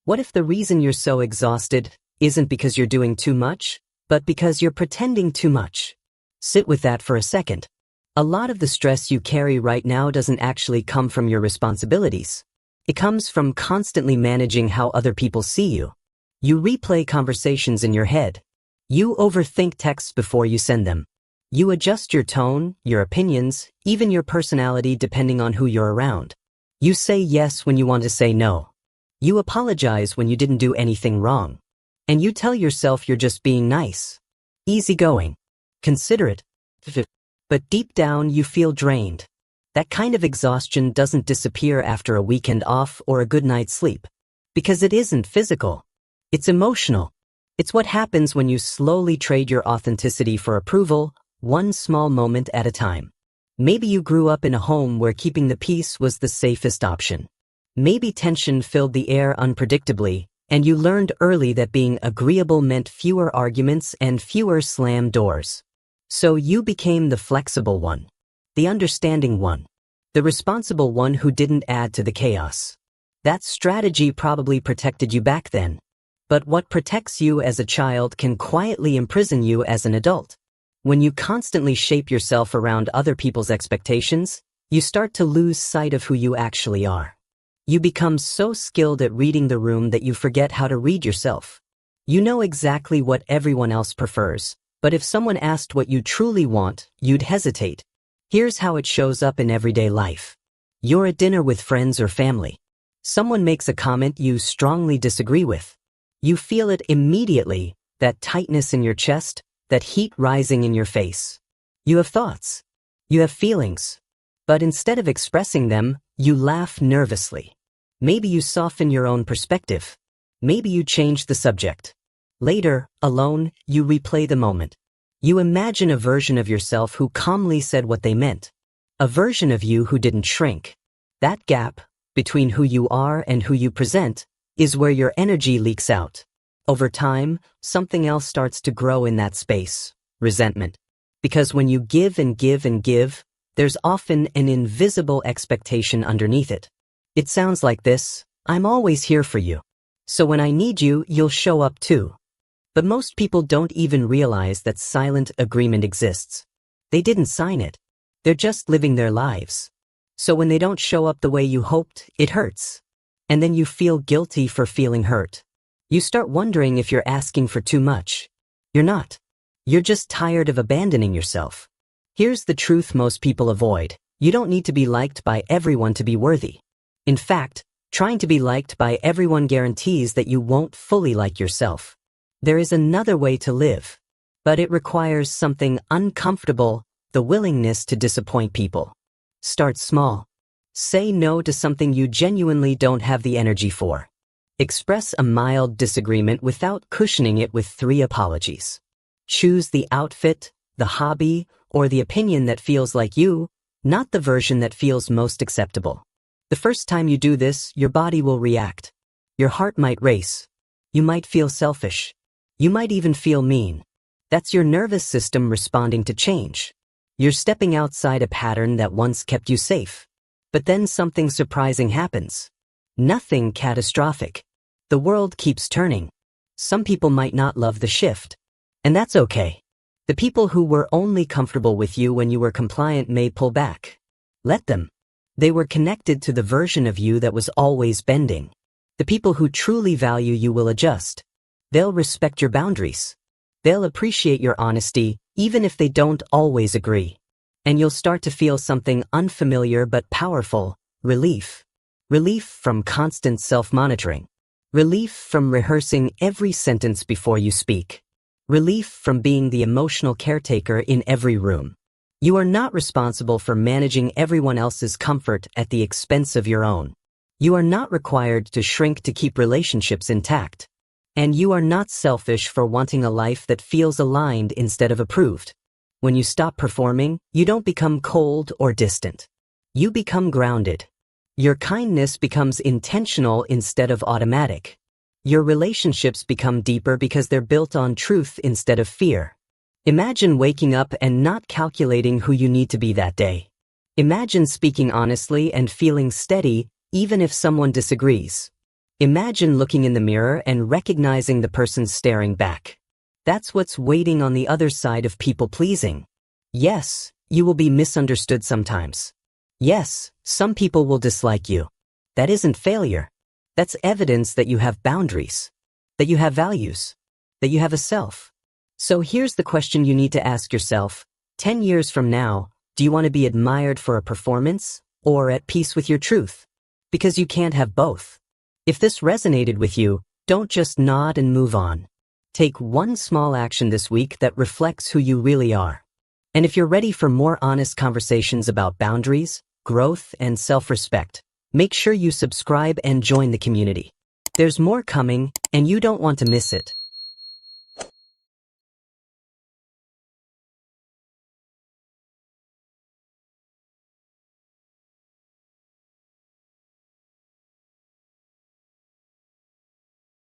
What if the reason you're so exhausted isn't because you're doing too much, but because you're pretending too much? Sit with that for a second. A lot of the stress you carry right now doesn't actually come from your responsibilities. It comes from constantly managing how other people see you. You replay conversations in your head. You overthink texts before you send them. You adjust your tone, your opinions, even your personality depending on who you're around. You say yes when you want to say no. You apologize when you didn't do anything wrong. And you tell yourself you're just being nice, easygoing, considerate. But deep down you feel drained. That kind of exhaustion doesn't disappear after a weekend off or a good night's sleep. Because it isn't physical. It's emotional. It's what happens when you slowly trade your authenticity for approval, one small moment at a time. Maybe you grew up in a home where keeping the peace was the safest option. Maybe tension filled the air unpredictably, and you learned early that being agreeable meant fewer arguments and fewer slammed doors. So you became the flexible one, the understanding one, the responsible one who didn't add to the chaos. That strategy probably protected you back then. But what protects you as a child can quietly imprison you as an adult. When you constantly shape yourself around other people's expectations, you start to lose sight of who you actually are. You become so skilled at reading the room that you forget how to read yourself. You know exactly what everyone else prefers, but if someone asked what you truly want, you'd hesitate. Here's how it shows up in everyday life. You're at dinner with friends or family. Someone makes a comment you strongly disagree with. You feel it immediately, that tightness in your chest, that heat rising in your face. You have thoughts. You have feelings. But instead of expressing them, you laugh nervously. Maybe you soften your own perspective. Maybe you change the subject. Later, alone, you replay the moment. You imagine a version of yourself who calmly said what they meant. A version of you who didn't shrink. That gap, between who you are and who you present, is where your energy leaks out. Over time, something else starts to grow in that space. Resentment. Because when you give and give and give, there's often an invisible expectation underneath it. It sounds like this: I'm always here for you. So when I need you, you'll show up too. But most people don't even realize that silent agreement exists. They didn't sign it. They're just living their lives. So when they don't show up the way you hoped, it hurts. And then you feel guilty for feeling hurt. You start wondering if you're asking for too much. You're not. You're just tired of abandoning yourself. Here's the truth most people avoid. You don't need to be liked by everyone to be worthy. In fact, trying to be liked by everyone guarantees that you won't fully like yourself. There is another way to live. But it requires something uncomfortable, the willingness to disappoint people. Start small. Say no to something you genuinely don't have the energy for. Express a mild disagreement without cushioning it with 3 apologies. Choose the outfit, the hobby, or the opinion that feels like you, not the version that feels most acceptable. The first time you do this, your body will react. Your heart might race. You might feel selfish. You might even feel mean. That's your nervous system responding to change. You're stepping outside a pattern that once kept you safe. But then something surprising happens. Nothing catastrophic. The world keeps turning. Some people might not love the shift. And that's okay. The people who were only comfortable with you when you were compliant may pull back. Let them. They were connected to the version of you that was always bending. The people who truly value you will adjust. They'll respect your boundaries. They'll appreciate your honesty, even if they don't always agree. And you'll start to feel something unfamiliar but powerful: relief. Relief from constant self-monitoring. Relief from rehearsing every sentence before you speak. Relief from being the emotional caretaker in every room. You are not responsible for managing everyone else's comfort at the expense of your own. You are not required to shrink to keep relationships intact. And you are not selfish for wanting a life that feels aligned instead of approved. When you stop performing, you don't become cold or distant. You become grounded. Your kindness becomes intentional instead of automatic. Your relationships become deeper because they're built on truth instead of fear. Imagine waking up and not calculating who you need to be that day. Imagine speaking honestly and feeling steady even if someone disagrees. Imagine looking in the mirror and recognizing the person staring back. That's what's waiting on the other side of people-pleasing. Yes, you will be misunderstood sometimes. Yes, some people will dislike you. That isn't failure. That's evidence that you have boundaries, that you have values, that you have a self. So here's the question you need to ask yourself. 10 years from now, do you want to be admired for a performance or at peace with your truth? Because you can't have both. If this resonated with you, don't just nod and move on. Take one small action this week that reflects who you really are. And if you're ready for more honest conversations about boundaries, growth, and self-respect, make sure you subscribe and join the community. There's more coming, and you don't want to miss it.